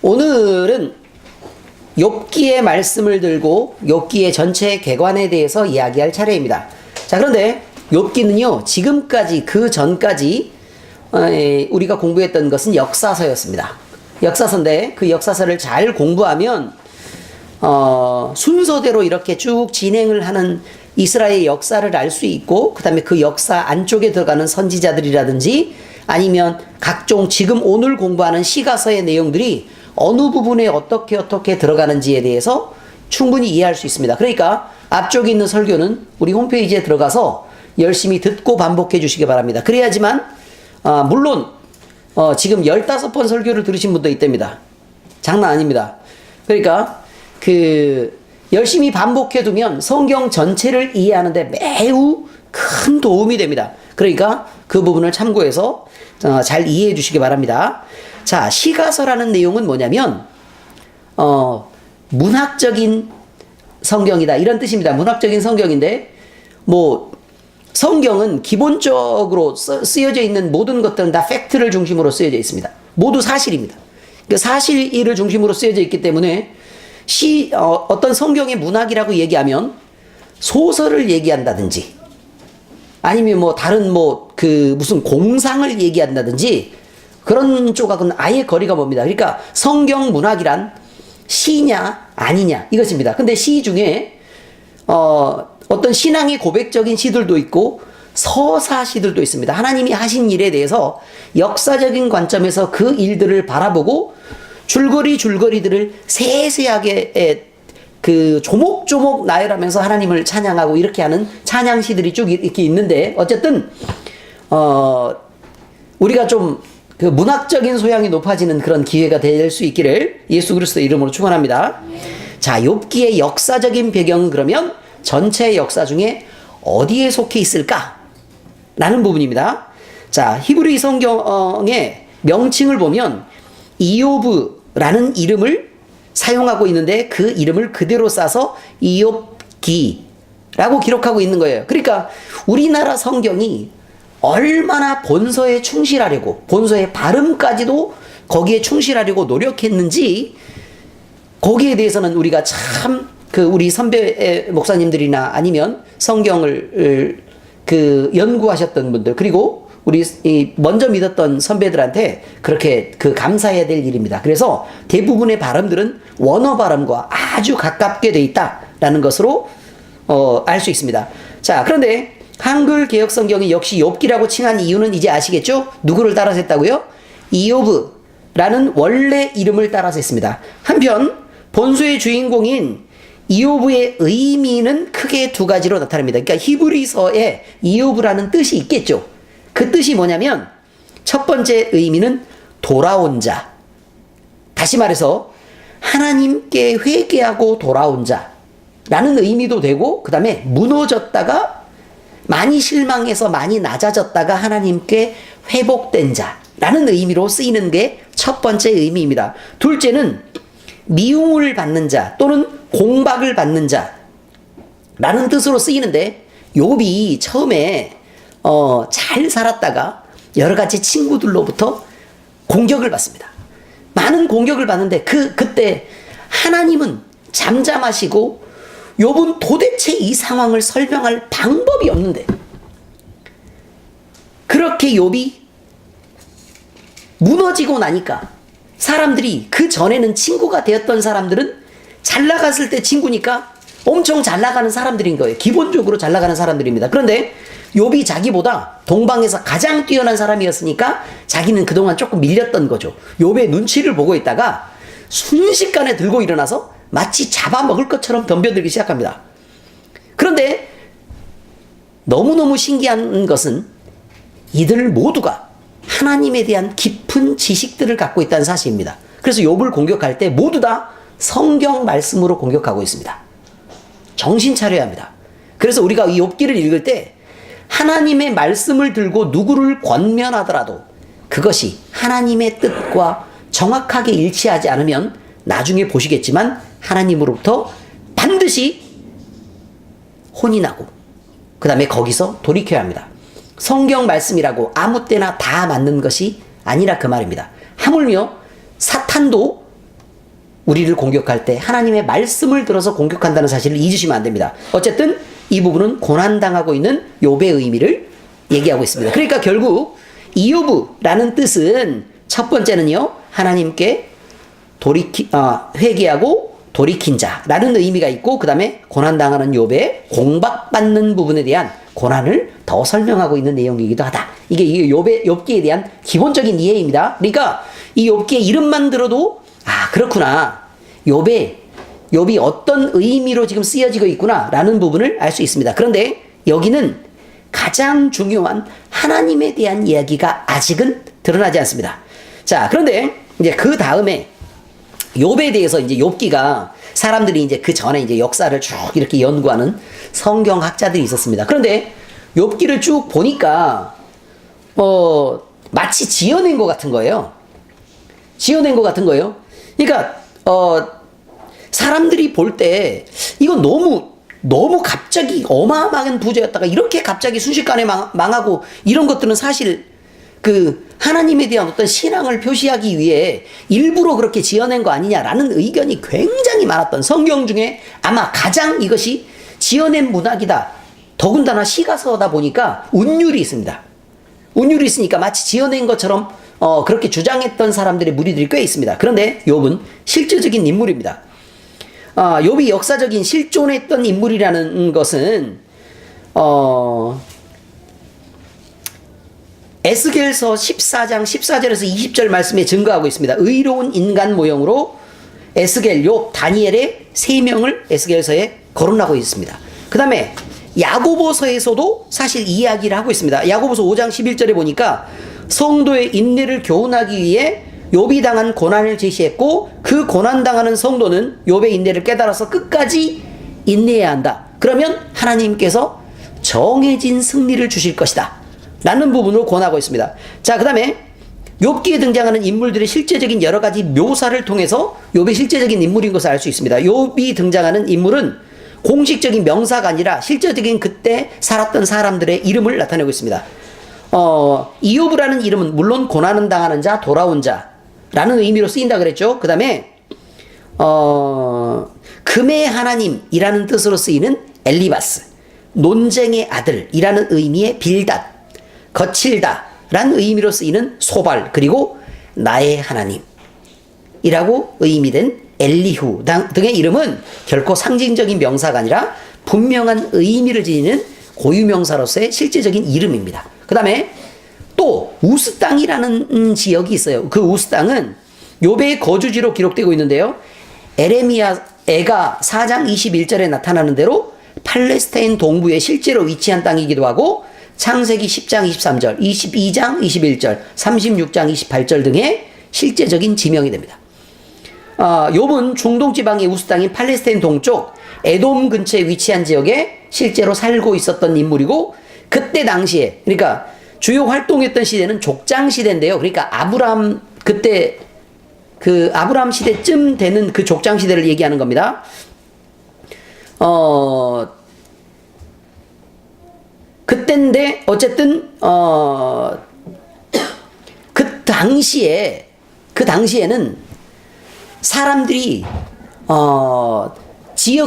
오늘은 욥기의 말씀을 들고 욥기의 전체 개관에 대해서 이야기할 차례입니다. 자, 그런데 욥기는요, 지금까지 그 전까지 우리가 공부했던 것은 역사서였습니다. 역사서인데 그 역사서를 잘 공부하면 순서대로 이렇게 쭉 진행을 하는 이스라엘의 역사를 알 수 있고, 그 다음에 그 역사 안쪽에 들어가는 선지자들이라든지 아니면 각종 지금 오늘 공부하는 시가서의 내용들이 어느 부분에 어떻게 들어가는지에 대해서 충분히 이해할 수 있습니다. 그러니까 앞쪽에 있는 설교는 우리 홈페이지에 들어가서 열심히 듣고 반복해 주시기 바랍니다. 그래야지만 물론 지금 15번 설교를 들으신 분도 있답니다. 장난 아닙니다. 그러니까 열심히 반복해 두면 성경 전체를 이해하는데 매우 큰 도움이 됩니다. 그러니까 그 부분을 참고해서 잘 이해해 주시기 바랍니다. 자, 시가서라는 내용은 뭐냐면 문학적인 성경이다, 이런 뜻입니다. 문학적인 성경인데, 성경은 기본적으로 쓰여져 있는 모든 것들은 다 팩트를 중심으로 쓰여져 있습니다. 모두 사실입니다. 그 사실을 중심으로 쓰여져 있기 때문에 어떤 성경의 문학이라고 얘기하면 소설을 얘기한다든지 아니면 다른 무슨 공상을 얘기한다든지 그런 쪽하고는 아예 거리가 멉니다. 그러니까 성경 문학이란 시냐 아니냐 이것입니다. 근데 시 중에 어떤 신앙의 고백적인 시들도 있고 서사 시들도 있습니다. 하나님이 하신 일에 대해서 역사적인 관점에서 그 일들을 바라보고 줄거리들을 세세하게 조목조목 나열하면서 하나님을 찬양하고 이렇게 하는 찬양시들이 쭉 이렇게 있는데, 어쨌든 우리가 좀 문학적인 소양이 높아지는 그런 기회가 될 수 있기를 예수 그리스도의 이름으로 축원합니다. 자, 욥기의 역사적인 배경은 그러면 전체 역사 중에 어디에 속해 있을까? 라는 부분입니다. 자, 히브리 성경의 명칭을 보면 이욥라는 이름을 사용하고 있는데 그 이름을 그대로 싸서 이욥기라고 기록하고 있는 거예요. 그러니까 우리나라 성경이 얼마나 본서에 충실하려고, 본서의 발음까지도 거기에 충실하려고 노력했는지, 거기에 대해서는 우리가 참 우리 선배 목사님들이나 아니면 성경을 연구하셨던 분들, 그리고 우리 먼저 믿었던 선배들한테 그렇게 감사해야 될 일입니다. 그래서 대부분의 발음들은 원어 발음과 아주 가깝게 돼 있다라는 것으로 알 수 있습니다. 자, 그런데 한글 개역 성경이 역시 욥기라고 칭한 이유는 이제 아시겠죠? 누구를 따라서 했다고요? 이욥라는 원래 이름을 따라서 했습니다. 한편 본서의 주인공인 이욥의 의미는 크게 두 가지로 나타납니다. 그러니까 히브리서에 이욥이라는 뜻이 있겠죠. 그 뜻이 뭐냐면 첫 번째 의미는 돌아온 자. 다시 말해서 하나님께 회개하고 돌아온 자라는 의미도 되고, 그 다음에 무너졌다가 많이 실망해서 많이 낮아졌다가 하나님께 회복된 자라는 의미로 쓰이는 게 첫 번째 의미입니다. 둘째는 미움을 받는 자 또는 공박을 받는 자라는 뜻으로 쓰이는데, 욥이 처음에 잘 살았다가 여러 가지 친구들로부터 공격을 받습니다. 많은 공격을 받는데 그때 하나님은 잠잠하시고 욥은 도대체 이 상황을 설명할 방법이 없는데, 그렇게 욥이 무너지고 나니까 사람들이, 그 전에는 친구가 되었던 사람들은 잘 나갔을 때 친구니까 엄청 잘 나가는 사람들인 거예요. 기본적으로 잘 나가는 사람들입니다. 그런데 욥이 자기보다 동방에서 가장 뛰어난 사람이었으니까 자기는 그동안 조금 밀렸던 거죠. 욥의 눈치를 보고 있다가 순식간에 들고 일어나서 마치 잡아먹을 것처럼 덤벼들기 시작합니다. 그런데 너무너무 신기한 것은 이들 모두가 하나님에 대한 깊은 지식들을 갖고 있다는 사실입니다. 그래서 욥을 공격할 때 모두 다 성경 말씀으로 공격하고 있습니다. 정신 차려야 합니다. 그래서 우리가 이 욥기를 읽을 때 하나님의 말씀을 들고 누구를 권면하더라도 그것이 하나님의 뜻과 정확하게 일치하지 않으면 나중에 보시겠지만 하나님으로부터 반드시 혼이 나고, 그 다음에 거기서 돌이켜야 합니다. 성경 말씀이라고 아무 때나 다 맞는 것이 아니라 그 말입니다. 하물며 사탄도 우리를 공격할 때 하나님의 말씀을 들어서 공격한다는 사실을 잊으시면 안 됩니다. 어쨌든 이 부분은 고난당하고 있는 욥의 의미를 얘기하고 있습니다. 그러니까 결국 이욥이라는 뜻은 첫 번째는요, 하나님께 회개하고 돌이킨 자라는 의미가 있고, 그 다음에 고난당하는 욥의 공박받는 부분에 대한 고난을 더 설명하고 있는 내용이기도 하다. 이게 욥기에 대한 기본적인 이해입니다. 그러니까 이 욥기의 이름만 들어도 그렇구나, 욥이 어떤 의미로 지금 쓰여지고 있구나 라는 부분을 알 수 있습니다. 그런데 여기는 가장 중요한 하나님에 대한 이야기가 아직은 드러나지 않습니다. 자, 그런데 이제 그 다음에 욥에 대해서 이제 욥기가 사람들이 이제 그 전에 이제 역사를 쭉 이렇게 연구하는 성경학자들이 있었습니다. 그런데 욥기를 쭉 보니까 마치 지어낸 것 같은 거예요. 그러니까 사람들이 볼 때 이건 너무 갑자기 어마어마한 부자였다가 이렇게 갑자기 순식간에 망하고 이런 것들은 사실 그 하나님에 대한 어떤 신앙을 표시하기 위해 일부러 그렇게 지어낸 거 아니냐라는 의견이 굉장히 많았던, 성경 중에 아마 가장 이것이 지어낸 문학이다, 더군다나 시가서다 보니까 운율이 있습니다. 운율이 있으니까 마치 지어낸 것처럼 그렇게 주장했던 사람들의 무리들이 꽤 있습니다. 그런데 욥은 실제적인 인물입니다. 욥이 역사적인 실존했던 인물이라는 것은 에스겔서 14장 14절에서 20절 말씀에 증거하고 있습니다. 의로운 인간 모형으로 에스겔, 욥, 다니엘의 3명을 에스겔서에 거론하고 있습니다. 그 다음에 야고보서에서도 사실 이야기를 하고 있습니다. 야고보서 5장 11절에 보니까 성도의 인내를 교훈하기 위해 욥이 당한 고난을 제시했고, 그 고난당하는 성도는 욥의 인내를 깨달아서 끝까지 인내해야 한다. 그러면 하나님께서 정해진 승리를 주실 것이다 라는 부분을 권하고 있습니다. 자, 그 다음에 욥기에 등장하는 인물들의 실제적인 여러 가지 묘사를 통해서 욥의 실제적인 인물인 것을 알 수 있습니다. 욥이 등장하는 인물은 공식적인 명사가 아니라 실제적인 그때 살았던 사람들의 이름을 나타내고 있습니다. 이욥이라는 이름은 물론 고난을 당하는 자, 돌아온 자라는 의미로 쓰인다 그랬죠. 그 다음에 금의 하나님이라는 뜻으로 쓰이는 엘리바스, 논쟁의 아들이라는 의미의 빌닷, 거칠다라는 의미로 쓰이는 소발, 그리고 나의 하나님이라고 의미된 엘리후 등의 이름은 결코 상징적인 명사가 아니라 분명한 의미를 지니는 고유명사로서의 실제적인 이름입니다. 그 다음에 또 우스 땅이라는 지역이 있어요. 그 우스 땅은 욥의 거주지로 기록되고 있는데요, 에레미야가 4장 21절에 나타나는 대로 팔레스타인 동부에 실제로 위치한 땅이기도 하고, 창세기 10장 23절, 22장 21절, 36장 28절 등의 실제적인 지명이 됩니다. 욥은 중동 지방의 우스 땅인 팔레스타인 동쪽 에돔 근처에 위치한 지역에 실제로 살고 있었던 인물이고, 그때 당시에, 그러니까 주요 활동했던 시대는 족장 시대인데요. 그러니까 그때 그 아브라함 시대쯤 되는 그 족장 시대를 얘기하는 겁니다. 그때인데 어쨌든 그 당시에는 사람들이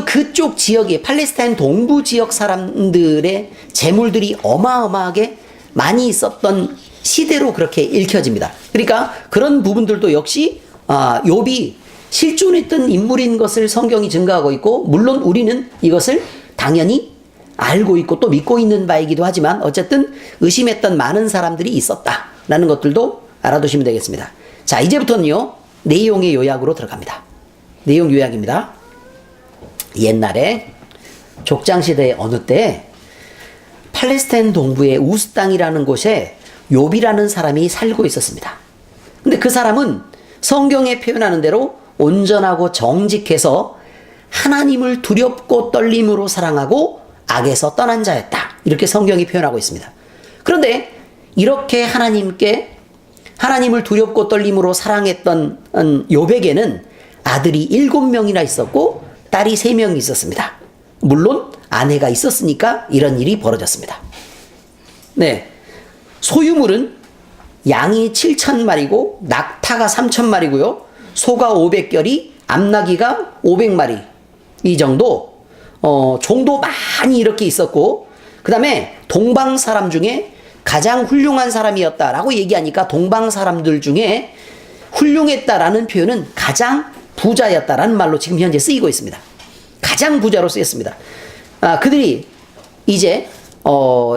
그쪽 지역에 팔레스타인 동부 지역 사람들의 재물들이 어마어마하게 많이 있었던 시대로 그렇게 읽혀집니다. 그러니까 그런 부분들도 역시 욥이 실존했던 인물인 것을 성경이 증거하고 있고, 물론 우리는 이것을 당연히 알고 있고 또 믿고 있는 바이기도 하지만 어쨌든 의심했던 많은 사람들이 있었다라는 것들도 알아두시면 되겠습니다. 자, 이제부터는요, 내용의 요약으로 들어갑니다. 내용 요약입니다. 옛날에 족장시대의 어느 때 팔레스타인 동부의 우스 땅이라는 곳에 욥이라는 사람이 살고 있었습니다. 근데 그 사람은 성경에 표현하는 대로 온전하고 정직해서 하나님을 두렵고 떨림으로 사랑하고 악에서 떠난 자였다, 이렇게 성경이 표현하고 있습니다. 그런데 이렇게 하나님을 두렵고 떨림으로 사랑했던 욥에게는 아들이 7명이나 있었고 딸이 3명이 있었습니다. 물론 아내가 있었으니까 이런 일이 벌어졌습니다. 네, 소유물은 양이 7,000마리고 낙타가 3,000마리고요, 소가 500결이, 암나귀가 500마리 이 정도 종도 많이 이렇게 있었고, 그 다음에 동방 사람 중에 가장 훌륭한 사람이었다라고 얘기하니까 동방 사람들 중에 훌륭했다라는 표현은 가장 부자였다라는 말로 지금 현재 쓰이고 있습니다. 가장 부자로 쓰였습니다. 그들이 이제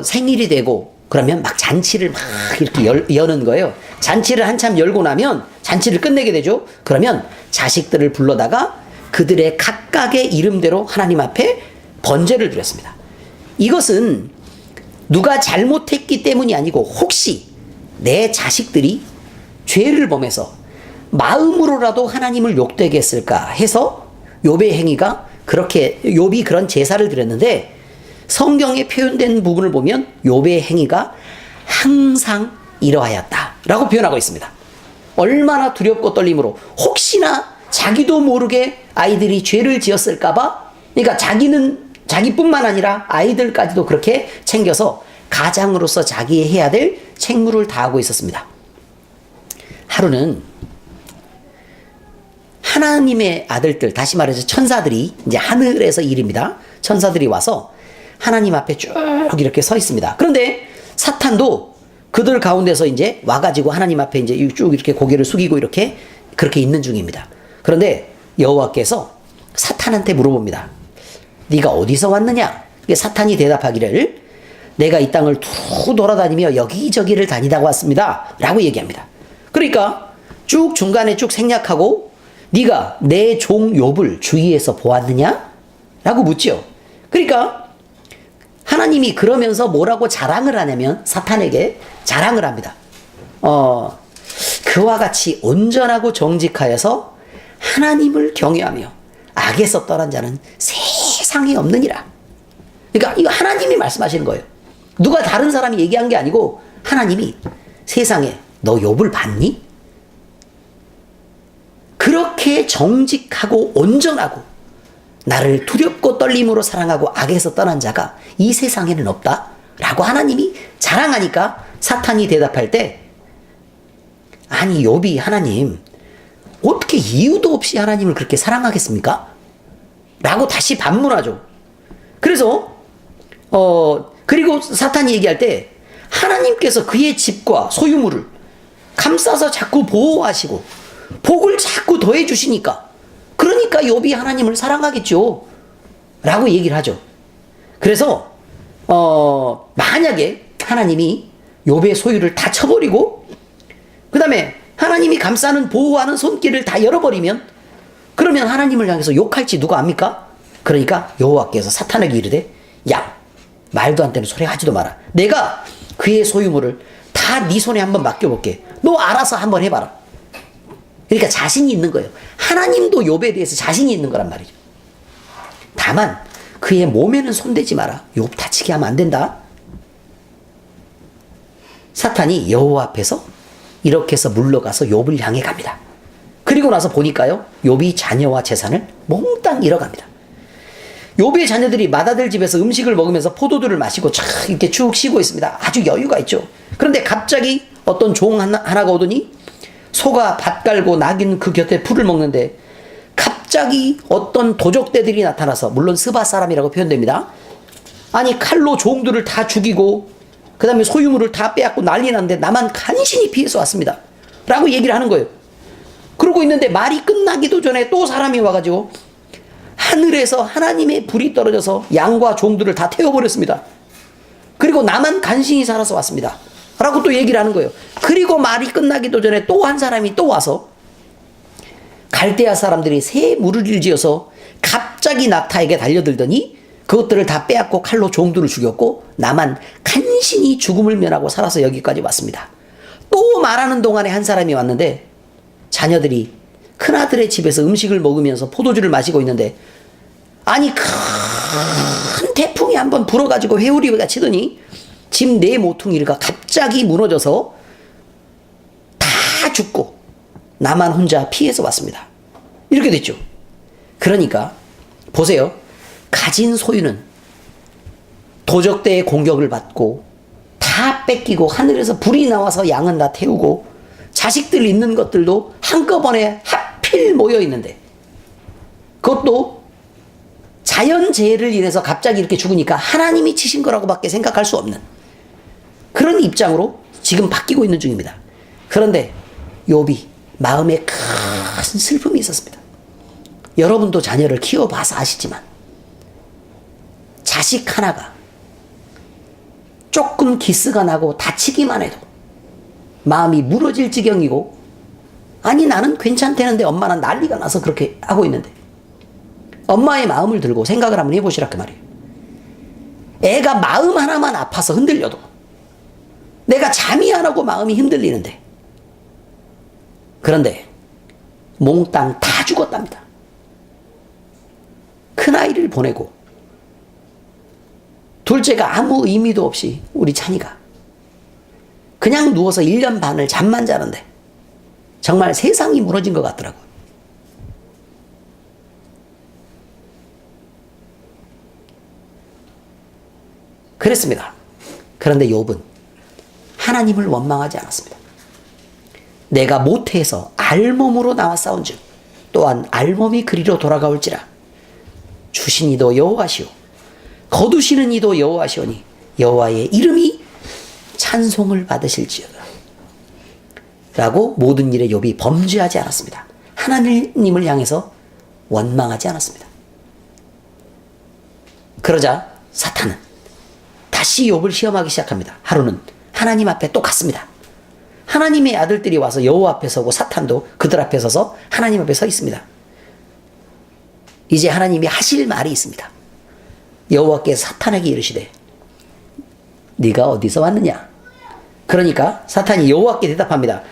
생일이 되고 그러면 막 잔치를 막 이렇게 여는 거예요. 잔치를 한참 열고 나면 잔치를 끝내게 되죠. 그러면 자식들을 불러다가 그들의 각각의 이름대로 하나님 앞에 번제를 드렸습니다. 이것은 누가 잘못했기 때문이 아니고 혹시 내 자식들이 죄를 범해서 마음으로라도 하나님을 욕되게 했을까 해서 욥의 행위가 그렇게, 욥이 그런 제사를 드렸는데, 성경에 표현된 부분을 보면 욥의 행위가 항상 이러하였다라고 표현하고 있습니다. 얼마나 두렵고 떨림으로, 혹시나 자기도 모르게 아이들이 죄를 지었을까봐, 그러니까 자기뿐만 아니라 아이들까지도 그렇게 챙겨서 가장으로서 자기 해야 될 책무를 다하고 있었습니다. 하루는 하나님의 아들들, 다시 말해서 천사들이, 이제 하늘에서 일입니다. 천사들이 와서 하나님 앞에 쭉 이렇게 서 있습니다. 그런데 사탄도 그들 가운데서 이제 와가지고 하나님 앞에 이제 쭉 이렇게 고개를 숙이고 이렇게 그렇게 있는 중입니다. 그런데 여호와께서 사탄한테 물어봅니다. 네가 어디서 왔느냐? 사탄이 대답하기를 내가 이 땅을 두 돌아다니며 여기저기를 다니다가 왔습니다 라고 얘기합니다. 그러니까 쭉 중간에 쭉 생략하고 네가 내 종 욥을 주위에서 보았느냐? 라고 묻죠. 그러니까 하나님이 그러면서 뭐라고 자랑을 하냐면 사탄에게 자랑을 합니다. 그와 같이 온전하고 정직하여서 하나님을 경외하며 악에서 떠난 자는 세상에 없느니라. 그러니까 이거 하나님이 말씀하시는 거예요. 누가 다른 사람이 얘기한 게 아니고 하나님이 세상에 너 욥을 봤니? 그렇게 정직하고 온전하고 나를 두렵고 떨림으로 사랑하고 악에서 떠난 자가 이 세상에는 없다 라고 하나님이 자랑하니까 사탄이 대답할 때, 아니 욥이 하나님 어떻게 이유도 없이 하나님을 그렇게 사랑하겠습니까? 라고 다시 반문하죠. 그래서 그리고 사탄이 얘기할 때 하나님께서 그의 집과 소유물을 감싸서 자꾸 보호하시고 복을 자꾸 더해 주시니까, 그러니까 욥이 하나님을 사랑하겠죠 라고 얘기를 하죠. 그래서 만약에 하나님이 욥의 소유를 다 쳐버리고 그 다음에 하나님이 감싸는 보호하는 손길을 다 열어버리면, 그러면 하나님을 향해서 욕할지 누가 압니까? 그러니까 여호와께서 사탄에게 이르되, 야 말도 안 되는 소리 하지도 마라. 내가 그의 소유물을 다 네 손에 한번 맡겨볼게. 너 알아서 한번 해봐라. 그러니까 자신이 있는 거예요. 하나님도 욥에 대해서 자신이 있는 거란 말이죠. 다만 그의 몸에는 손대지 마라. 욥 다치게 하면 안 된다. 사탄이 여호와 앞에서 이렇게 해서 물러가서 욥을 향해 갑니다. 그리고 나서 보니까요, 욥이 자녀와 재산을 몽땅 잃어갑니다. 욥의 자녀들이 맏아들 집에서 음식을 먹으면서 포도주를 마시고 촥 이렇게 쭉 쉬고 있습니다. 아주 여유가 있죠. 그런데 갑자기 어떤 종 하나가 오더니 소가 밭 갈고 낙인 그 곁에 풀을 먹는데 갑자기 어떤 도적대들이 나타나서, 물론 스바 사람이라고 표현됩니다. 아니 칼로 종들을 다 죽이고 그 다음에 소유물을 다 빼앗고 난리 났는데 나만 간신히 피해서 왔습니다 라고 얘기를 하는 거예요. 그러고 있는데 말이 끝나기도 전에 또 사람이 와가지고 하늘에서 하나님의 불이 떨어져서 양과 종들을 다 태워버렸습니다. 그리고 나만 간신히 살아서 왔습니다 라고 또 얘기를 하는 거예요. 그리고 말이 끝나기도 전에 또 한 사람이 또 와서 갈대아 사람들이 새 무리를 지어서 갑자기 낙타에게 달려들더니 그것들을 다 빼앗고 칼로 종들을 죽였고 나만 간신히 죽음을 면하고 살아서 여기까지 왔습니다. 또 말하는 동안에 한 사람이 왔는데 자녀들이 큰아들의 집에서 음식을 먹으면서 포도주를 마시고 있는데, 아니 큰 태풍이 한번 불어가지고 회오리가 치더니 집 네 모퉁이가 갑자기 무너져서 다 죽고 나만 혼자 피해서 왔습니다. 이렇게 됐죠. 그러니까 보세요. 가진 소유는 도적대의 공격을 받고 다 뺏기고 하늘에서 불이 나와서 양은 다 태우고 자식들 있는 것들도 한꺼번에 하필 모여 있는데 그것도 자연재해를 인해서 갑자기 이렇게 죽으니까 하나님이 치신 거라고밖에 생각할 수 없는 그런 입장으로 지금 바뀌고 있는 중입니다. 그런데 욥이 마음에 큰 슬픔이 있었습니다. 여러분도 자녀를 키워봐서 아시지만 자식 하나가 조금 기스가 나고 다치기만 해도 마음이 무너질 지경이고, 아니 나는 괜찮다는데 엄마는 난리가 나서 그렇게 하고 있는데, 엄마의 마음을 들고 생각을 한번 해보시라 그 말이에요. 애가 마음 하나만 아파서 흔들려도 내가 잠이 안 오고 마음이 흔들리는데, 그런데 몽땅 다 죽었답니다. 큰아이를 보내고 둘째가 아무 의미도 없이 우리 찬이가 그냥 누워서 1년 반을 잠만 자는데 정말 세상이 무너진 것 같더라고요. 그랬습니다. 그런데 욥은 하나님을 원망하지 않았습니다. 내가 모태에서 알몸으로 나와 싸운즉 또한 알몸이 그리로 돌아가올지라. 주신 이도 여호와시오 거두시는 이도 여호와시오니 여호와의 이름이 찬송을 받으실지어다. 라고 모든 일에 욥이 범죄하지 않았습니다. 하나님을 향해서 원망하지 않았습니다. 그러자 사탄은 다시 욥을 시험하기 시작합니다. 하루는 하나님 앞에 또 갔습니다. 하나님의 아들들이 와서 여호와 앞에 서고 사탄도 그들 앞에 서서 하나님 앞에 서 있습니다. 이제 하나님이 하실 말이 있습니다. 여호와께서 사탄에게 이르시되 네가 어디서 왔느냐? 그러니까 사탄이 여호와께 대답합니다.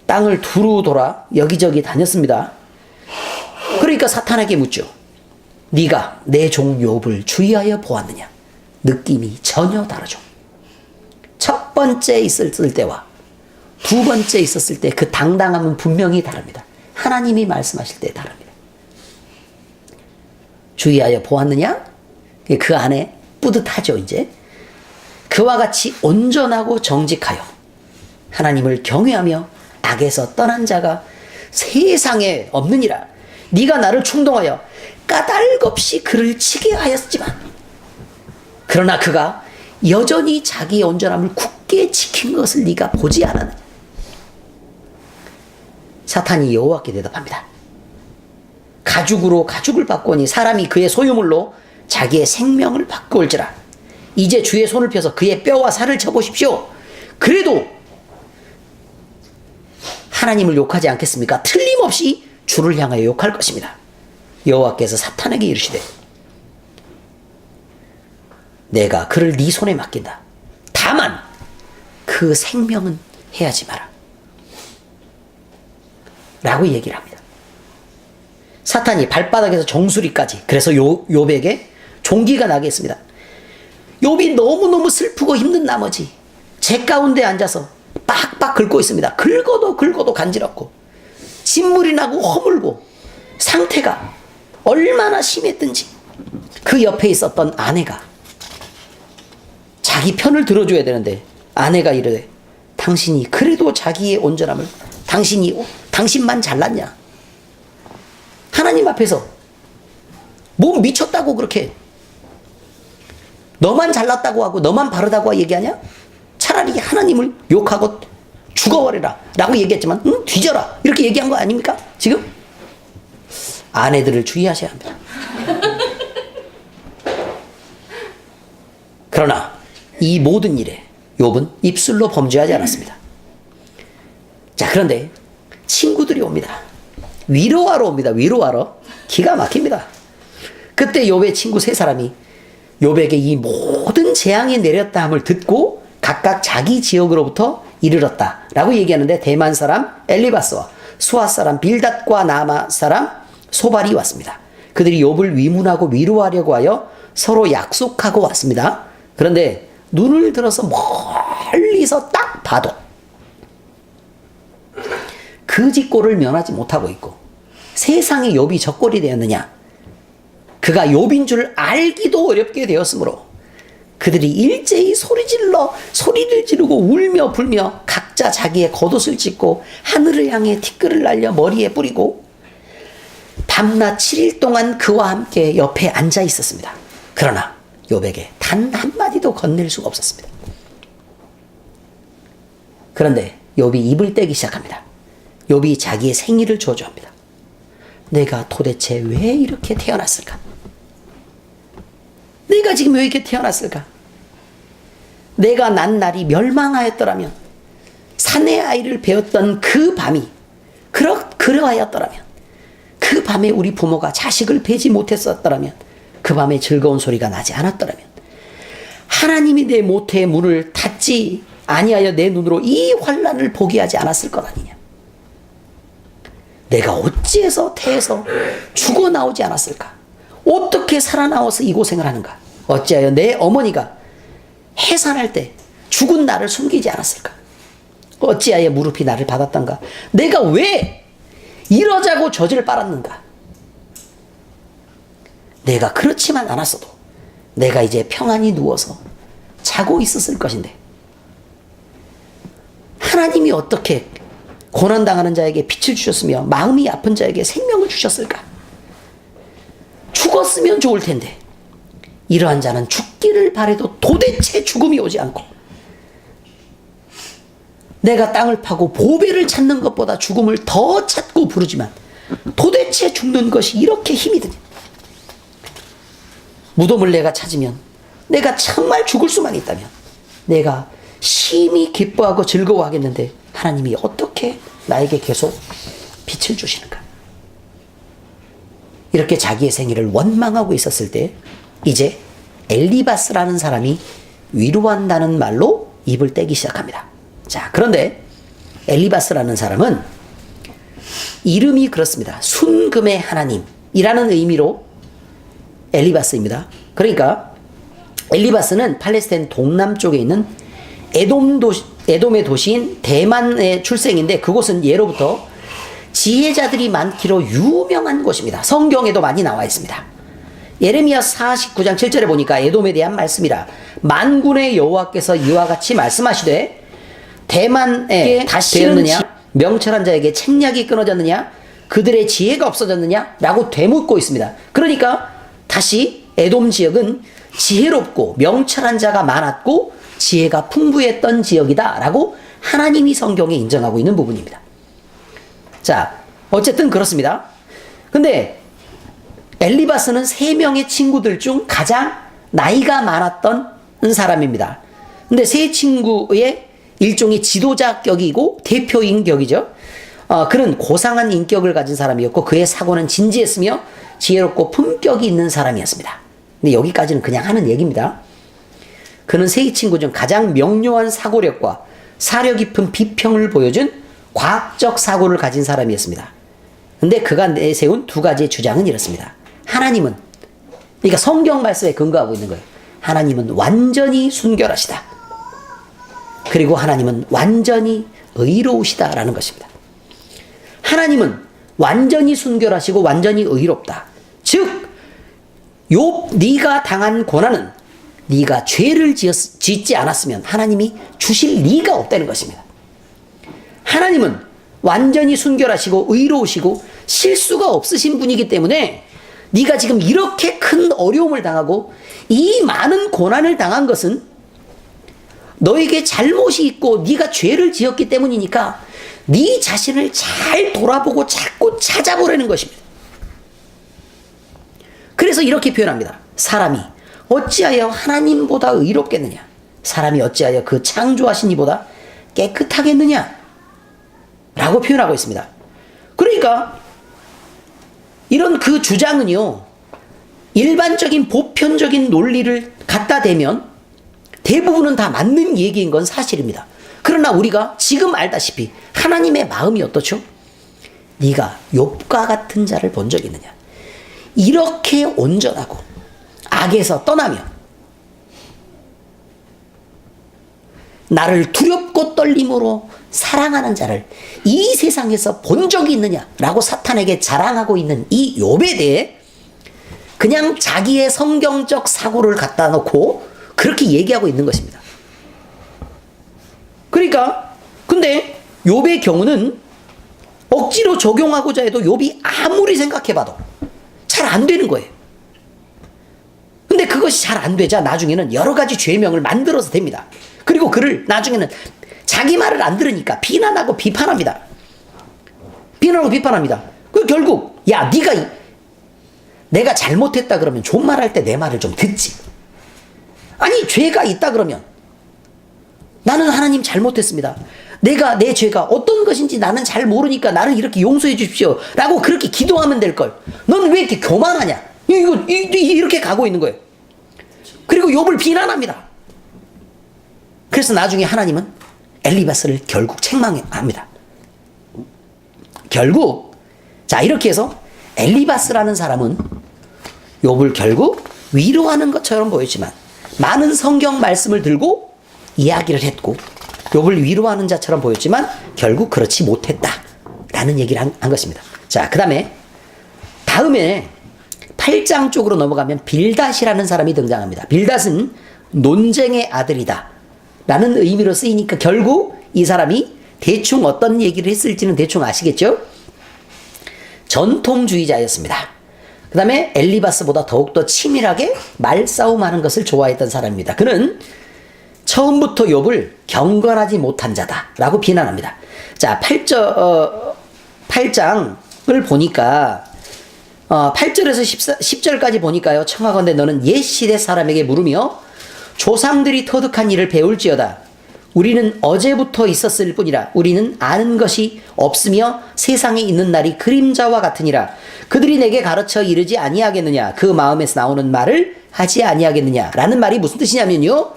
땅을 두루 돌아 여기저기 다녔습니다. 그러니까 사탄에게 묻죠. 네가 내 종 욥을 주의하여 보았느냐? 느낌이 전혀 다르죠. 첫 번째 있었을 때와 두 번째 있었을 때 그 당당함은 분명히 다릅니다. 하나님이 말씀하실 때 다릅니다. 주의하여 보았느냐? 그 안에 뿌듯하죠. 이제 그와 같이 온전하고 정직하여 하나님을 경외하며 악에서 떠난 자가 세상에 없느니라. 네가 나를 충동하여 까닭없이 그를 치게 하였지만 그러나 그가 여전히 자기의 온전함을 굳게 지킨 것을 네가 보지 않았느냐. 사탄이 여호와께 대답합니다. 가죽으로 가죽을 바꾸니 사람이 그의 소유물로 자기의 생명을 바꾸올지라. 이제 주의 손을 펴서 그의 뼈와 살을 쳐보십시오. 그래도 하나님을 욕하지 않겠습니까? 틀림없이 주를 향하여 욕할 것입니다. 여호와께서 사탄에게 이르시되 내가 그를 네 손에 맡긴다. 다만 그 생명은 해하지 마라. 라고 얘기를 합니다. 사탄이 발바닥에서 정수리까지, 그래서 욥에게 종기가 나게 했습니다. 욥이 너무너무 슬프고 힘든 나머지 재 가운데 앉아서 빡빡 긁고 있습니다. 긁어도 간지럽고 진물이 나고 허물고 상태가 얼마나 심했든지 그 옆에 있었던 아내가 자기 편을 들어줘야 되는데 아내가 이르되 당신이 그래도 자기의 온전함을 당신만 잘났냐? 하나님 앞에서 뭐 미쳤다고 그렇게 너만 잘났다고 하고 너만 바르다고 얘기하냐? 차라리 하나님을 욕하고 죽어버려라 라고 얘기했지만 뒤져라 이렇게 얘기한 거 아닙니까? 지금 아내들을 주의하셔야 합니다. 그러나 이 모든 일에 욥은 입술로 범죄하지 않았습니다. 자, 그런데 친구들이 옵니다. 위로하러 옵니다. 위로하러. 기가 막힙니다. 그때 욥의 친구 세 사람이 욥에게 이 모든 재앙이 내렸다함을 듣고 각각 자기 지역으로부터 이르렀다 라고 얘기하는데, 대만 사람 엘리바스와 수아 사람 빌닷과 나아마 사람 소발이 왔습니다. 그들이 욥을 위문하고 위로하려고 하여 서로 약속하고 왔습니다. 그런데 눈을 들어서 멀리서 딱 봐도 그 짓골을 면하지 못하고 있고, 세상에 욥이 적골이 되었느냐? 그가 욥인 줄 알기도 어렵게 되었으므로 그들이 일제히 소리를 지르고 울며 불며 각자 자기의 겉옷을 찢고 하늘을 향해 티끌을 날려 머리에 뿌리고 밤낮 7일 동안 그와 함께 옆에 앉아 있었습니다. 그러나 욥에게 단 한마디도 건넬 수가 없었습니다. 그런데 욥이 입을 떼기 시작합니다. 욥이 자기의 생일을 저주합니다. 내가 도대체 왜 이렇게 태어났을까? 내가 지금 왜 이렇게 태어났을까? 내가 난 날이 멸망하였더라면, 사내 아이를 배웠던 그 밤이 그러하였더라면, 그 밤에 우리 부모가 자식을 베지 못했었더라면, 그 밤에 즐거운 소리가 나지 않았더라면, 하나님이 내 모태의 문을 닫지 아니하여 내 눈으로 이 환난을 보게 하지 않았을 것 아니냐. 내가 어찌해서 태에서 죽어 나오지 않았을까? 어떻게 살아나와서 이 고생을 하는가? 어찌하여 내 어머니가 해산할 때 죽은 나를 숨기지 않았을까? 어찌하여 무릎이 나를 받았던가? 내가 왜 이러자고 젖을 빨았는가? 내가 그렇지만 않았어도 내가 이제 평안히 누워서 자고 있었을 것인데, 하나님이 어떻게 고난당하는 자에게 빛을 주셨으며 마음이 아픈 자에게 생명을 주셨을까? 죽었으면 좋을 텐데 이러한 자는 죽기를 바래도 도대체 죽음이 오지 않고, 내가 땅을 파고 보배를 찾는 것보다 죽음을 더 찾고 부르지만 도대체 죽는 것이 이렇게 힘이 드냐. 무덤을 내가 찾으면 내가 정말 죽을 수만 있다면 내가 심히 기뻐하고 즐거워하겠는데 하나님이 어떻게 나에게 계속 빛을 주시는가? 이렇게 자기의 생일을 원망하고 있었을 때 이제 엘리바스라는 사람이 위로한다는 말로 입을 떼기 시작합니다. 자, 그런데 엘리바스라는 사람은 이름이 그렇습니다. 순금의 하나님이라는 의미로 엘리바스입니다. 그러니까 엘리바스는 팔레스타인 동남쪽에 있는 에돔의 도시인 대만의 출생인데, 그곳은 예로부터 지혜자들이 많기로 유명한 곳입니다. 성경에도 많이 나와 있습니다. 예레미야 49장 7절에 보니까 에돔에 대한 말씀이라, 만군의 여호와께서 이와 같이 말씀하시되 대만에 다시 되었느냐? 명철한 자에게 책략이 끊어졌느냐? 그들의 지혜가 없어졌느냐? 라고 되묻고 있습니다. 그러니까 다시 에돔 지역은 지혜롭고 명철한 자가 많았고 지혜가 풍부했던 지역이다 라고 하나님이 성경에 인정하고 있는 부분입니다. 자, 어쨌든 그렇습니다. 근데 엘리바스는 3명의 친구들 중 가장 나이가 많았던 사람입니다. 근데 세 친구의 일종의 지도자격이고 대표인격이죠. 그는 고상한 인격을 가진 사람이었고 그의 사고는 진지했으며 지혜롭고 품격이 있는 사람이었습니다. 근데 여기까지는 그냥 하는 얘기입니다. 그는 세 친구 중 가장 명료한 사고력과 사려 깊은 비평을 보여준 과학적 사고를 가진 사람이었습니다. 근데 그가 내세운 2가지의 주장은 이렇습니다. 하나님은, 그러니까 성경 말씀에 근거하고 있는 거예요. 하나님은 완전히 순결하시다. 그리고 하나님은 완전히 의로우시다라는 것입니다. 하나님은 완전히 순결하시고 완전히 의롭다. 즉, 욥 네가 당한 고난은 네가 죄를 짓지 않았으면 하나님이 주실 리가 없다는 것입니다. 하나님은 완전히 순결하시고 의로우시고 실수가 없으신 분이기 때문에 네가 지금 이렇게 큰 어려움을 당하고 이 많은 고난을 당한 것은 너에게 잘못이 있고 네가 죄를 지었기 때문이니까 네 자신을 잘 돌아보고 자꾸 찾아보라는 것입니다. 그래서 이렇게 표현합니다. 사람이 어찌하여 하나님보다 의롭겠느냐? 사람이 어찌하여 그 창조하신 이보다 깨끗하겠느냐? 라고 표현하고 있습니다. 그러니까 이런 그 주장은요, 일반적인 보편적인 논리를 갖다 대면 대부분은 다 맞는 얘기인 건 사실입니다. 그러나 우리가 지금 알다시피 하나님의 마음이 어떻죠? 네가 욥과 같은 자를 본 적 있느냐? 이렇게 온전하고 악에서 떠나며 나를 두렵고 떨림으로 사랑하는 자를 이 세상에서 본 적이 있느냐라고 사탄에게 자랑하고 있는 이 욥에 대해 그냥 자기의 성경적 사고를 갖다 놓고 그렇게 얘기하고 있는 것입니다. 그러니까 근데 욥의 경우는 억지로 적용하고자 해도 욥이 아무리 생각해봐도 잘 안 되는 거예요. 근데 그것이 잘 안 되자 나중에는 여러 가지 죄명을 만들어서 됩니다. 그리고 그를 나중에는 자기 말을 안 들으니까 비난하고 비판합니다. 비난하고 비판합니다. 그 결국 야 내가 잘못했다 그러면 존말할 때 내 말을 좀 듣지. 아니 죄가 있다 그러면 나는 하나님 잘못했습니다. 내 죄가 어떤 것인지 나는 잘 모르니까 나를 이렇게 용서해 주십시오 라고 그렇게 기도하면 될걸. 넌 왜 이렇게 교만하냐. 이렇게 가고 있는 거예요. 그리고 욥을 비난합니다. 그래서 나중에 하나님은 엘리바스를 결국 책망합니다. 결국 자 이렇게 해서 엘리바스라는 사람은 욥을 결국 위로하는 것처럼 보였지만 많은 성경 말씀을 들고 이야기를 했고 욥을 위로하는 자처럼 보였지만 결국 그렇지 못했다라는 얘기를 한 것입니다. 자, 다음에 8장 쪽으로 넘어가면 빌닷이라는 사람이 등장합니다. 빌닷은 논쟁의 아들이다 라는 의미로 쓰이니까 결국 이 사람이 대충 어떤 얘기를 했을지는 대충 아시겠죠? 전통주의자였습니다. 그 다음에 엘리바스보다 더욱더 치밀하게 말싸움하는 것을 좋아했던 사람입니다. 그는 처음부터 욥을 경건하지 못한 자다라고 비난합니다. 자, 8장을 보니까 8절에서 10절까지 보니까요. 청하건대 너는 옛 시대 사람에게 물으며 조상들이 터득한 일을 배울지어다. 우리는 어제부터 있었을 뿐이라 우리는 아는 것이 없으며 세상에 있는 날이 그림자와 같으니라. 그들이 내게 가르쳐 이르지 아니하겠느냐. 그 마음에서 나오는 말을 하지 아니하겠느냐. 라는 말이 무슨 뜻이냐면요.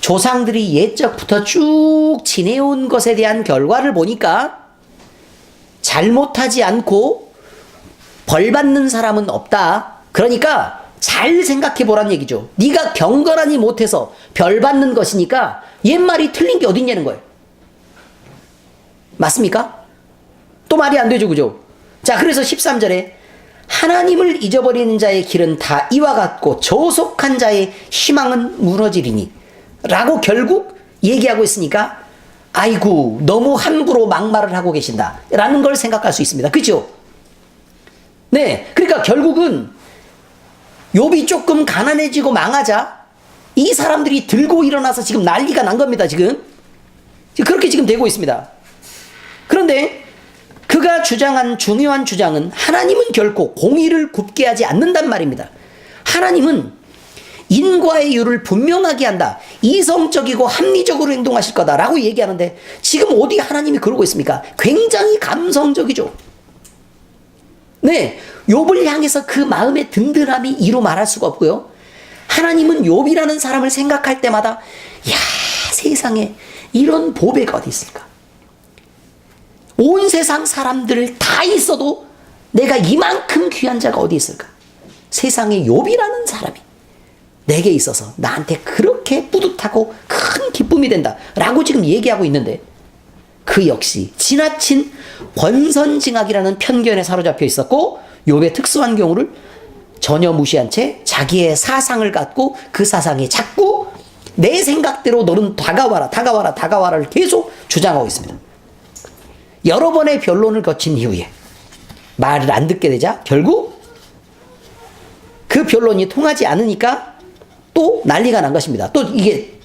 조상들이 옛적부터 쭉 지내온 것에 대한 결과를 보니까 잘못하지 않고 벌 받는 사람은 없다. 그러니까 잘 생각해 보란 얘기죠. 네가 경건하지 못해서 벌 받는 것이니까 옛말이 틀린 게 어딨냐는 거예요. 맞습니까? 또 말이 안 되죠, 그죠? 자, 그래서 13절에 하나님을 잊어버리는 자의 길은 다 이와 같고 저속한 자의 희망은 무너지리니 라고 결국 얘기하고 있으니까 아이고 너무 함부로 막말을 하고 계신다 라는 걸 생각할 수 있습니다. 그죠? 네, 그러니까 결국은 욥이 조금 가난해지고 망하자 이 사람들이 들고 일어나서 지금 난리가 난 겁니다. 지금 그렇게 지금 되고 있습니다. 그런데 그가 주장한 중요한 주장은 하나님은 결코 공의를 굽게 하지 않는단 말입니다. 하나님은 인과의 이유를 분명하게 한다. 이성적이고 합리적으로 행동하실 거다라고 얘기하는데 지금 어디 하나님이 그러고 있습니까? 굉장히 감성적이죠. 네, 욥을 향해서 그 마음의 든든함이 이루 말할 수가 없고요. 하나님은 욥이라는 사람을 생각할 때마다 야, 세상에 이런 보배가 어디 있을까? 온 세상 사람들 다 있어도 내가 이만큼 귀한 자가 어디 있을까? 세상에 욥이라는 사람이 내게 있어서 나한테 그렇게 뿌듯하고 큰 기쁨이 된다 라고 지금 얘기하고 있는데 그 역시 지나친 권선징악이라는 편견에 사로잡혀 있었고 욥의 특수한 경우를 전혀 무시한 채 자기의 사상을 갖고 그 사상에 자꾸 내 생각대로 너는 다가와라를 계속 주장하고 있습니다. 여러 번의 변론을 거친 이후에 말을 안 듣게 되자 결국 그 변론이 통하지 않으니까 또 난리가 난 것입니다. 또 이게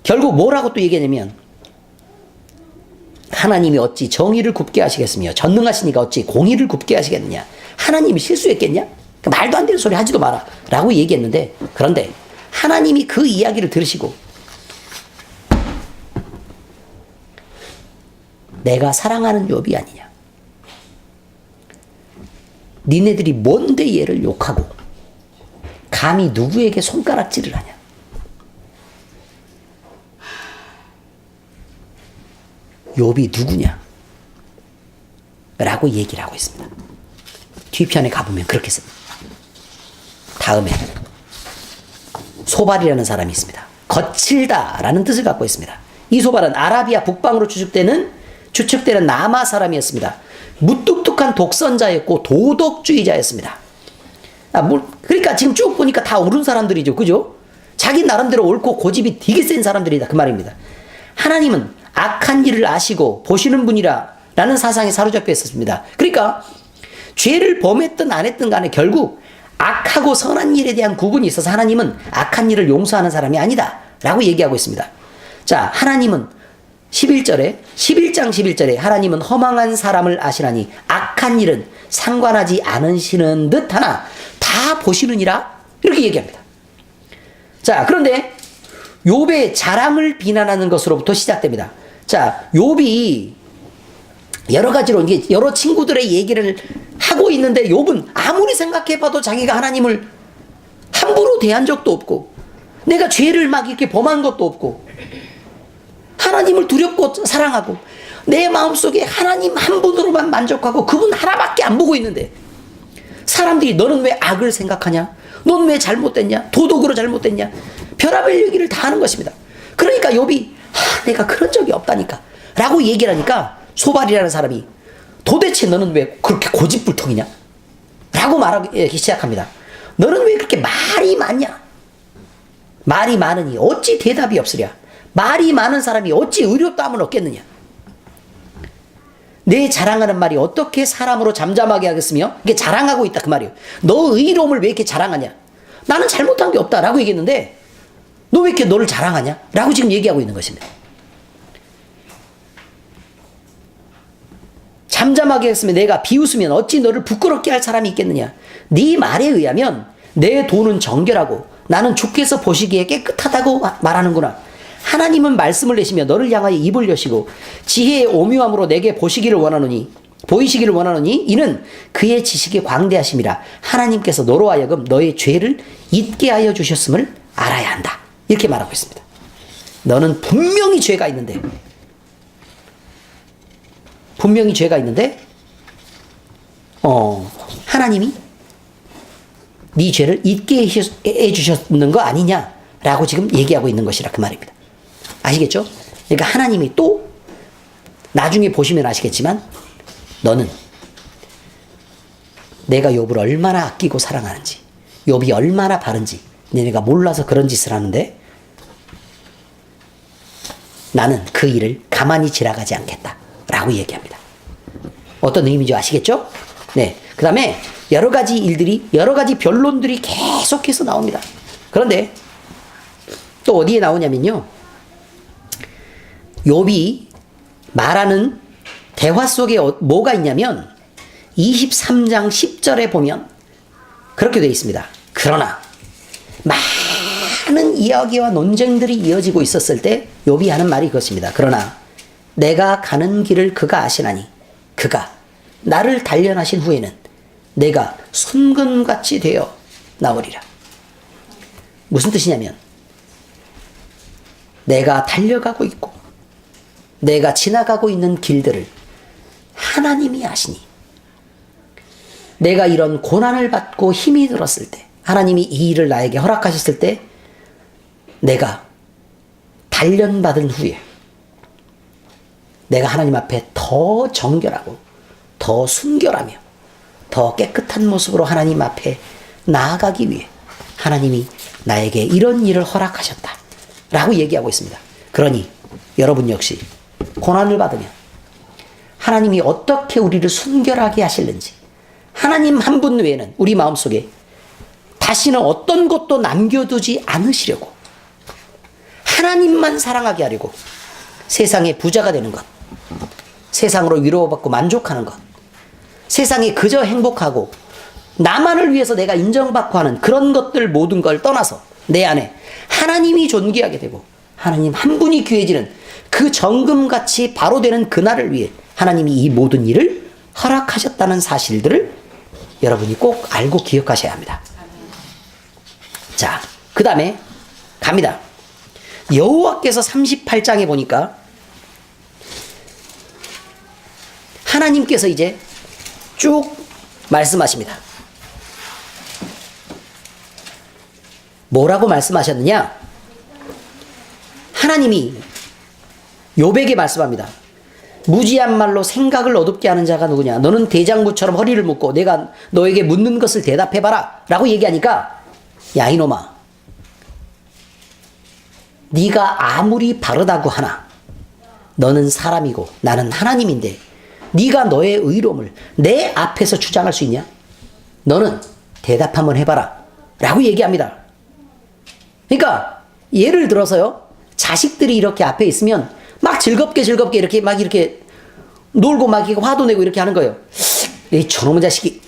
결국 뭐라고 또 얘기하냐면 하나님이 어찌 정의를 굽게 하시겠으며 전능하시니까 어찌 공의를 굽게 하시겠느냐. 하나님이 실수했겠냐? 말도 안 되는 소리 하지도 마라 라고 얘기했는데 그런데 하나님이 그 이야기를 들으시고 내가 사랑하는 욥이 아니냐. 니네들이 뭔데 얘를 욕하고 감히 누구에게 손가락질을 하냐. 욥이 누구냐 라고 얘기를 하고 있습니다. 뒤편에 가보면 그렇게 씁니다. 다음에 소발이라는 사람이 있습니다. 거칠다 라는 뜻을 갖고 있습니다. 이 소발은 아라비아 북방으로 추측되는 남아 사람이었습니다. 무뚝뚝한 독선자였고 도덕주의자였습니다. 그러니까 지금 쭉 보니까 다 옳은 사람들이죠. 그죠? 자기 나름대로 옳고 고집이 되게 센 사람들이다 그 말입니다. 하나님은 악한 일을 아시고 보시는 분이라 라는 사상에 사로잡혀 있었습니다. 그러니까 죄를 범했든 안 했든 간에 결국 악하고 선한 일에 대한 구분이 있어서 하나님은 악한 일을 용서하는 사람이 아니다 라고 얘기하고 있습니다. 자, 하나님은 11장 11절에 하나님은 허망한 사람을 아시나니 악한 일은 상관하지 않으시는 듯 하나 다 보시느니라 이렇게 얘기합니다. 자, 그런데 욥의 자랑을 비난하는 것으로부터 시작됩니다. 자, 욥이 여러 가지로 이게 여러 친구들의 얘기를 하고 있는데 욥은 아무리 생각해봐도 자기가 하나님을 함부로 대한 적도 없고 내가 죄를 막 이렇게 범한 것도 없고 하나님을 두렵고 사랑하고 내 마음속에 하나님 한 분으로만 만족하고 그분 하나밖에 안 보고 있는데 사람들이 너는 왜 악을 생각하냐? 넌 왜 잘못됐냐? 도덕으로 잘못됐냐? 별의별 얘기를 다 하는 것입니다. 그러니까 욥이 내가 그런 적이 없다니까 라고 얘기를 하니까 소발이라는 사람이 도대체 너는 왜 그렇게 고집불통이냐? 라고 말하기 시작합니다. 너는 왜 그렇게 말이 많냐? 말이 많으니 어찌 대답이 없으랴? 말이 많은 사람이 어찌 의롭다함을 얻겠느냐? 내 자랑하는 말이 어떻게 사람으로 잠잠하게 하겠으며 이게 자랑하고 있다 그 말이에요. 너 의로움을 왜 이렇게 자랑하냐? 나는 잘못한 게 없다 라고 얘기했는데 너 왜 이렇게 너를 자랑하냐? 라고 지금 얘기하고 있는 것입니다. 잠잠하게 했으면 내가 비웃으면 어찌 너를 부끄럽게 할 사람이 있겠느냐? 네 말에 의하면 내 돈은 정결하고 나는 주께서 보시기에 깨끗하다고 말하는구나. 하나님은 말씀을 내시며 너를 향하여 입을 여시고 지혜의 오묘함으로 내게 보이시기를 원하노니 이는 그의 지식이 광대하심이라. 하나님께서 너로 하여금 너의 죄를 잊게 하여 주셨음을 알아야 한다. 이렇게 말하고 있습니다. 너는 분명히 죄가 있는데 하나님이 네 죄를 잊게 해주셨는 거 아니냐라고 지금 얘기하고 있는 것이라 그 말입니다. 아시겠죠? 그러니까 하나님이 또 나중에 보시면 아시겠지만 너는 내가 욥을 얼마나 아끼고 사랑하는지 욥이 얼마나 바른지 너네가 몰라서 그런 짓을 하는데 나는 그 일을 가만히 지나가지 않겠다 라고 얘기합니다. 어떤 의미인지 아시겠죠? 네. 그 다음에 여러 가지 일들이 여러 가지 변론들이 계속해서 나옵니다. 그런데 또 어디에 나오냐면요, 욥이 말하는 대화 속에 뭐가 있냐면 23장 10절에 보면 그렇게 되어 있습니다. 그러나 많은 이야기와 논쟁들이 이어지고 있었을 때 욥이 하는 말이 그것입니다. 그러나 내가 가는 길을 그가 아시나니 그가 나를 단련하신 후에는 내가 순금같이 되어 나오리라. 무슨 뜻이냐면 내가 달려가고 있고 내가 지나가고 있는 길들을 하나님이 아시니 내가 이런 고난을 받고 힘이 들었을 때 하나님이 이 일을 나에게 허락하셨을 때 내가 단련받은 후에 내가 하나님 앞에 더 정결하고 더 순결하며 더 깨끗한 모습으로 하나님 앞에 나아가기 위해 하나님이 나에게 이런 일을 허락하셨다 라고 얘기하고 있습니다. 그러니 여러분 역시 고난을 받으면 하나님이 어떻게 우리를 순결하게 하실는지 하나님 한 분 외에는 우리 마음속에 다시는 어떤 것도 남겨두지 않으시려고 하나님만 사랑하게 하려고 세상의 부자가 되는 것, 세상으로 위로받고 만족하는 것, 세상에 그저 행복하고 나만을 위해서 내가 인정받고 하는 그런 것들 모든 걸 떠나서 내 안에 하나님이 존귀하게 되고 하나님 한 분이 귀해지는 그 정금같이 바로 되는 그날을 위해 하나님이 이 모든 일을 허락하셨다는 사실들을 여러분이 꼭 알고 기억하셔야 합니다. 자, 그 다음에 갑니다. 여호와께서 38장에 보니까 하나님께서 이제 쭉 말씀하십니다. 뭐라고 말씀하셨느냐? 하나님이 욥에게 말씀합니다. 무지한 말로 생각을 어둡게 하는 자가 누구냐? 너는 대장부처럼 허리를 묶고 내가 너에게 묻는 것을 대답해봐라 라고 얘기하니까 야 이놈아, 네가 아무리 바르다고 하나 너는 사람이고 나는 하나님인데 네가 너의 의로움을 내 앞에서 주장할 수 있냐? 너는 대답 한번 해봐라 라고 얘기합니다. 그러니까 예를 들어서요, 자식들이 이렇게 앞에 있으면 막 즐겁게 이렇게 막 이렇게 놀고 막 화도 내고 이렇게 하는 거예요. 이 저놈의 자식이,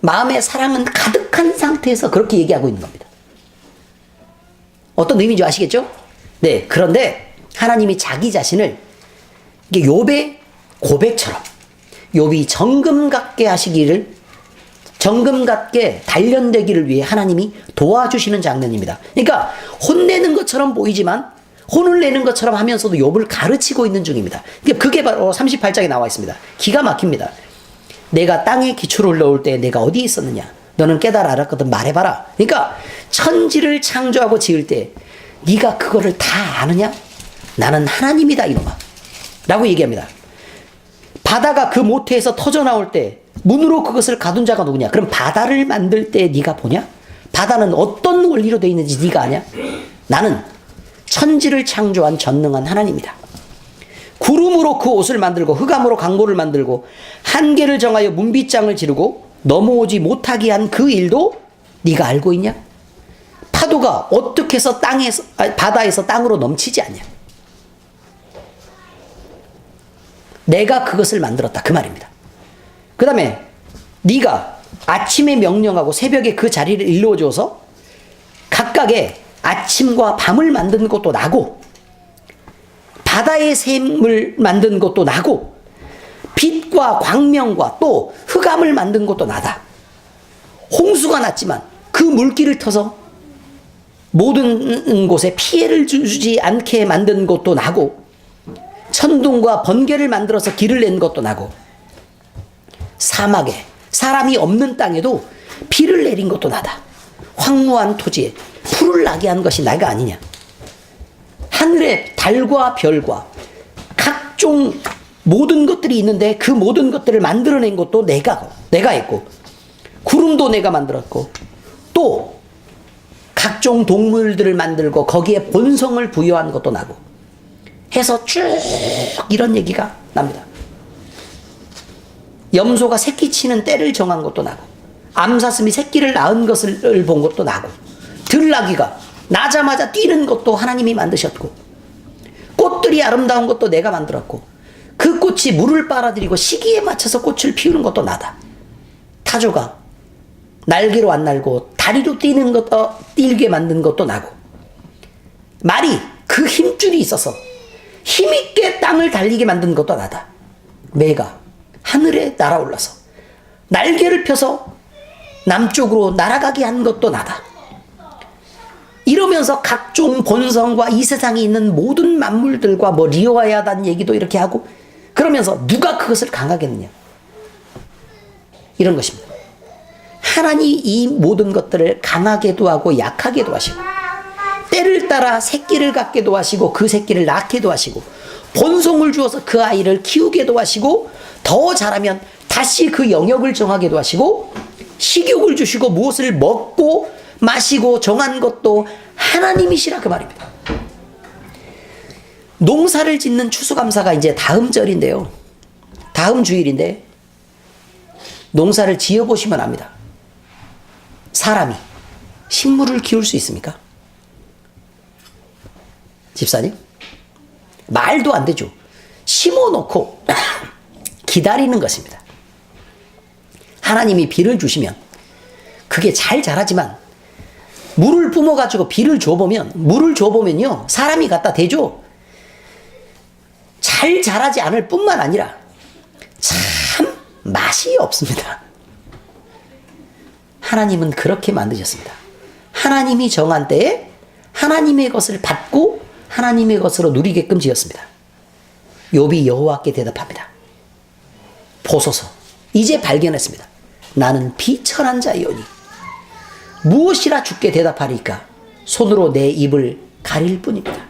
마음의 사랑은 가득한 상태에서 그렇게 얘기하고 있는 겁니다. 어떤 의미인지 아시겠죠? 네. 그런데 하나님이 자기 자신을 이게 욥의 고백처럼 욥이 정금 같게 하시기를, 정금 같게 단련되기를 위해 하나님이 도와주시는 장면입니다. 그러니까 혼내는 것처럼 보이지만 혼을 내는 것처럼 하면서도 욥을 가르치고 있는 중입니다. 그게 바로 38장에 나와 있습니다. 기가 막힙니다. 내가 땅에 기초를 넣을 때 내가 어디에 있었느냐? 너는 깨달아 알았거든 말해봐라. 그러니까 천지를 창조하고 지을 때 네가 그거를 다 아느냐? 나는 하나님이다 이놈아 라고 얘기합니다. 바다가 그 모태에서 터져 나올 때 문으로 그것을 가둔 자가 누구냐? 그럼 바다를 만들 때 네가 보냐? 바다는 어떤 원리로 되어 있는지 네가 아냐? 나는 천지를 창조한 전능한 하나님이다. 구름으로 그 옷을 만들고 흑암으로 강보를 만들고 한계를 정하여 문빗장을 지르고 넘어오지 못하게 한 그 일도 네가 알고 있냐? 파도가 어떻게 해서 바다에서 땅으로 넘치지 않냐? 내가 그것을 만들었다 그 말입니다. 그 다음에 네가 아침에 명령하고 새벽에 그 자리를 일러줘서 각각의 아침과 밤을 만든 것도 나고 바다의 샘을 만든 것도 나고 빛과 광명과 또 흑암을 만든 것도 나다. 홍수가 났지만 그 물길을 터서 모든 곳에 피해를 주지 않게 만든 것도 나고 천둥과 번개를 만들어서 길을 낸 것도 나고 사막에 사람이 없는 땅에도 비를 내린 것도 나다. 황무한 토지에 풀을 나게 한 것이 내가 아니냐? 하늘에 달과 별과 각종 모든 것들이 있는데 그 모든 것들을 만들어낸 것도 내가 했고 구름도 내가 만들었고 또 각종 동물들을 만들고 거기에 본성을 부여한 것도 나고 해서 쭉 이런 얘기가 납니다. 염소가 새끼 치는 때를 정한 것도 나고 암사슴이 새끼를 낳은 것을 본 것도 나고 들나귀가 나자마자 뛰는 것도 하나님이 만드셨고 꽃들이 아름다운 것도 내가 만들었고 그 꽃이 물을 빨아들이고 시기에 맞춰서 꽃을 피우는 것도 나다. 타조가 날개로 안 날고 다리로 뛰게 만든 것도 나고 말이 그 힘줄이 있어서 힘있게 땅을 달리게 만든 것도 나다. 매가 하늘에 날아올라서 날개를 펴서 남쪽으로 날아가게 한 것도 나다. 이러면서 각종 본성과 이 세상에 있는 모든 만물들과 뭐 리어야단 얘기도 이렇게 하고 그러면서 누가 그것을 강하겠느냐? 이런 것입니다. 하나님이 이 모든 것들을 강하게도 하고 약하게도 하시고 때를 따라 새끼를 갖게도 하시고 그 새끼를 낳게도 하시고 본성을 주어서 그 아이를 키우게도 하시고 더 자라면 다시 그 영역을 정하게도 하시고 식욕을 주시고 무엇을 먹고 마시고 정한 것도 하나님이시라 그 말입니다. 농사를 짓는 추수감사가 이제 다음 절인데요. 다음 주일인데 농사를 지어보시면 압니다. 사람이 식물을 키울 수 있습니까? 집사님? 말도 안 되죠. 심어놓고 기다리는 것입니다. 하나님이 비를 주시면 그게 잘 자라지만 물을 뿜어가지고 비를 줘보면 물을 줘보면요 사람이 갖다 대죠. 잘 자라지 않을 뿐만 아니라 참 맛이 없습니다. 하나님은 그렇게 만드셨습니다. 하나님이 정한 때에 하나님의 것을 받고 하나님의 것으로 누리게끔 지었습니다. 욥이 여호와께 대답합니다. 보소서 이제 발견했습니다. 나는 비천한 자이오니 무엇이라 주께 대답하리까? 손으로 내 입을 가릴 뿐입니다.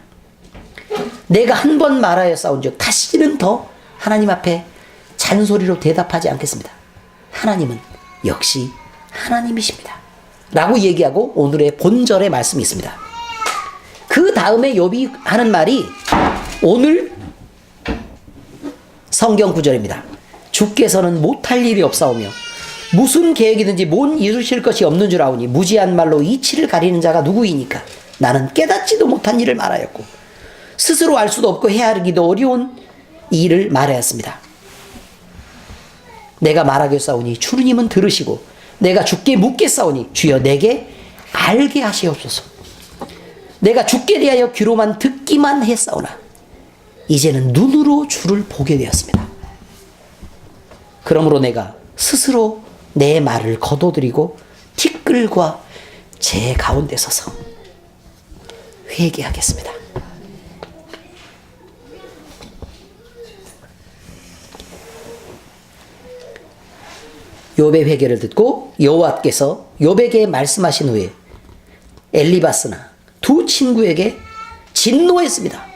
내가 한 번 말하여 싸운즉 다시는 더 하나님 앞에 잔소리로 대답하지 않겠습니다. 하나님은 역시 하나님이십니다. 라고 얘기하고 오늘의 본절의 말씀이 있습니다. 그 다음에 욥이 하는 말이 오늘 성경 구절입니다. 주께서는 못할 일이 없사오며 무슨 계획이든지 못 이루실 것이 없는 줄 아오니 무지한 말로 이치를 가리는 자가 누구이니까. 나는 깨닫지도 못한 일을 말하였고 스스로 알 수도 없고 헤아리기도 어려운 일을 말하였습니다. 내가 말하겠사오니 주님은 들으시고 내가 주께 묻겠사오니 주여 내게 알게 하시옵소서. 내가 주께 대하여 귀로만 듣기만 했사오나 이제는 눈으로 주를 보게 되었습니다. 그러므로 내가 스스로 내 말을 거둬들이고 티끌과 제 가운데 서서 회개하겠습니다. 욥의 회개를 듣고 여호와께서 욥에게 말씀하신 후에 엘리바스나 두 친구에게 진노했습니다.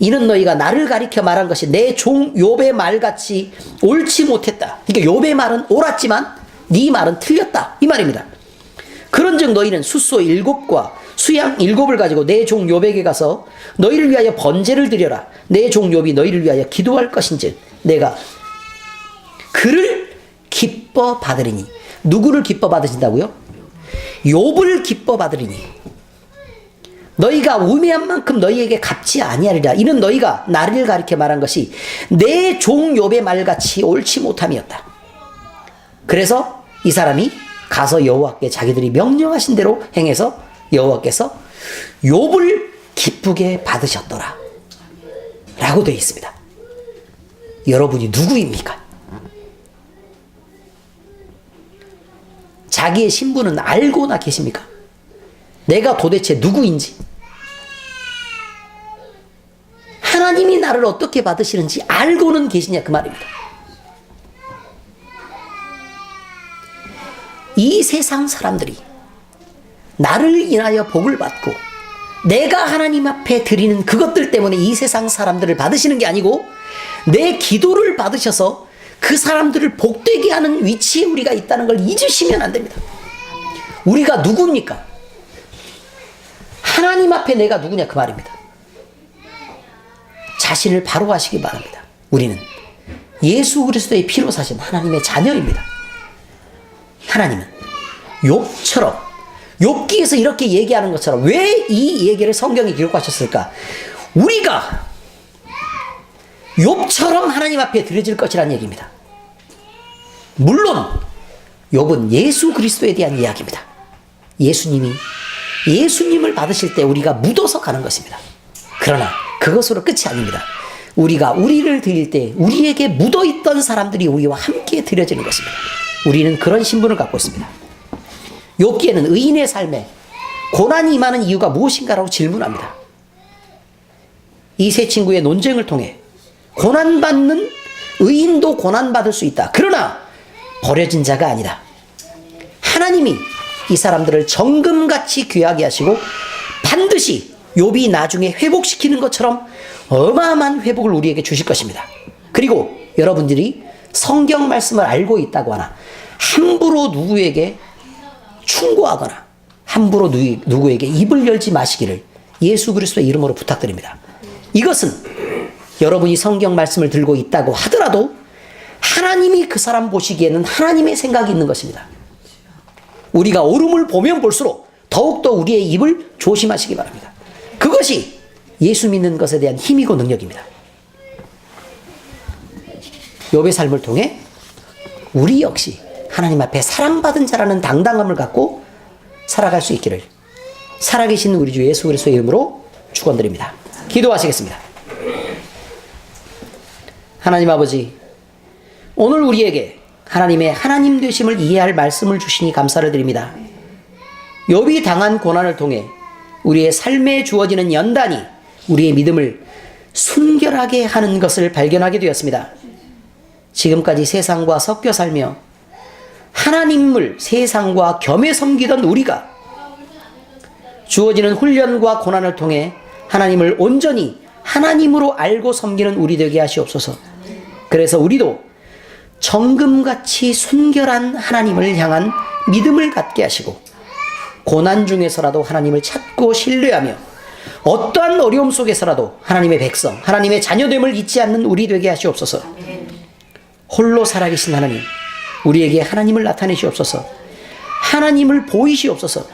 이는 너희가 나를 가리켜 말한 것이 내 종 욥의 말같이 옳지 못했다. 그러니까 욥의 말은 옳았지만 네 말은 틀렸다, 이 말입니다. 그런즉 너희는 숫소 7과 수양 7을 가지고 내 종 욥에게 가서 너희를 위하여 번제를 드려라. 내 종 욥이 너희를 위하여 기도할 것인즉 내가 그를 기뻐 받으리니. 누구를 기뻐 받으신다고요? 욥을 기뻐 받으리니. 너희가 우매한 만큼 너희에게 갚지 아니하리라. 이는 너희가 나를 가리켜 말한 것이 내 종 욥의 말같이 옳지 못함이었다. 그래서 이 사람이 가서 여호와께 자기들이 명령하신 대로 행해서 여호와께서 욥을 기쁘게 받으셨더라 라고 되어 있습니다. 여러분이 누구입니까? 자기의 신분은 알고나 계십니까? 내가 도대체 누구인지, 하나님이 나를 어떻게 받으시는지 알고는 계시냐, 그 말입니다. 이 세상 사람들이 나를 인하여 복을 받고 내가 하나님 앞에 드리는 그것들 때문에 이 세상 사람들을 받으시는 게 아니고 내 기도를 받으셔서 그 사람들을 복되게 하는 위치에 우리가 있다는 걸 잊으시면 안 됩니다. 우리가 누굽니까? 하나님 앞에 내가 누구냐, 그 말입니다. 자신을 바로 하시기 바랍니다. 우리는 예수 그리스도의 피로 사신 하나님의 자녀입니다. 하나님은 욥처럼, 욥기에서 이렇게 얘기하는 것처럼 왜 이 얘기를 성경에 기록하셨을까? 우리가 욥처럼 하나님 앞에 드려질 것이라는 얘기입니다. 물론 욥은 예수 그리스도에 대한 이야기입니다. 예수님을 받으실 때 우리가 묻어서 가는 것입니다. 그러나 그것으로 끝이 아닙니다. 우리가 우리를 드릴 때 우리에게 묻어있던 사람들이 우리와 함께 드려지는 것입니다. 우리는 그런 신분을 갖고 있습니다. 욥기에는 의인의 삶에 고난이 임하는 이유가 무엇인가라고 질문합니다. 이 세 친구의 논쟁을 통해 고난받는 의인도 고난받을 수 있다. 그러나 버려진 자가 아니다. 하나님이 이 사람들을 정금같이 귀하게 하시고 반드시 욥이 나중에 회복시키는 것처럼 어마어마한 회복을 우리에게 주실 것입니다. 그리고 여러분들이 성경 말씀을 알고 있다고 하나 함부로 누구에게 충고하거나 함부로 누구에게 입을 열지 마시기를 예수 그리스도의 이름으로 부탁드립니다. 이것은 여러분이 성경 말씀을 들고 있다고 하더라도 하나님이 그 사람 보시기에는 하나님의 생각이 있는 것입니다. 우리가 오름을 보면 볼수록 더욱더 우리의 입을 조심하시기 바랍니다. 그것이 예수 믿는 것에 대한 힘이고 능력입니다. 욥의 삶을 통해 우리 역시 하나님 앞에 사랑받은 자라는 당당함을 갖고 살아갈 수 있기를 살아계신 우리 주 예수 그리스도의 이름으로 축원드립니다. 기도하시겠습니다. 하나님 아버지, 오늘 우리에게 하나님의 하나님 되심을 이해할 말씀을 주시니 감사를 드립니다. 욥이 당한 고난을 통해 우리의 삶에 주어지는 연단이 우리의 믿음을 순결하게 하는 것을 발견하게 되었습니다. 지금까지 세상과 섞여 살며 하나님을 세상과 겸해 섬기던 우리가 주어지는 훈련과 고난을 통해 하나님을 온전히 하나님으로 알고 섬기는 우리 되게 하시옵소서. 그래서 우리도 정금같이 순결한 하나님을 향한 믿음을 갖게 하시고 고난 중에서라도 하나님을 찾고 신뢰하며 어떠한 어려움 속에서라도 하나님의 백성, 하나님의 자녀됨을 잊지 않는 우리 되게 하시옵소서. 홀로 살아계신 하나님, 우리에게 하나님을 나타내시옵소서. 하나님을 보이시옵소서.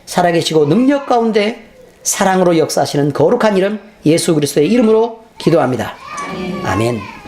살아계시고 능력 가운데 사랑으로 역사하시는 거룩한 이름 예수 그리스도의 이름으로 기도합니다. 아멘.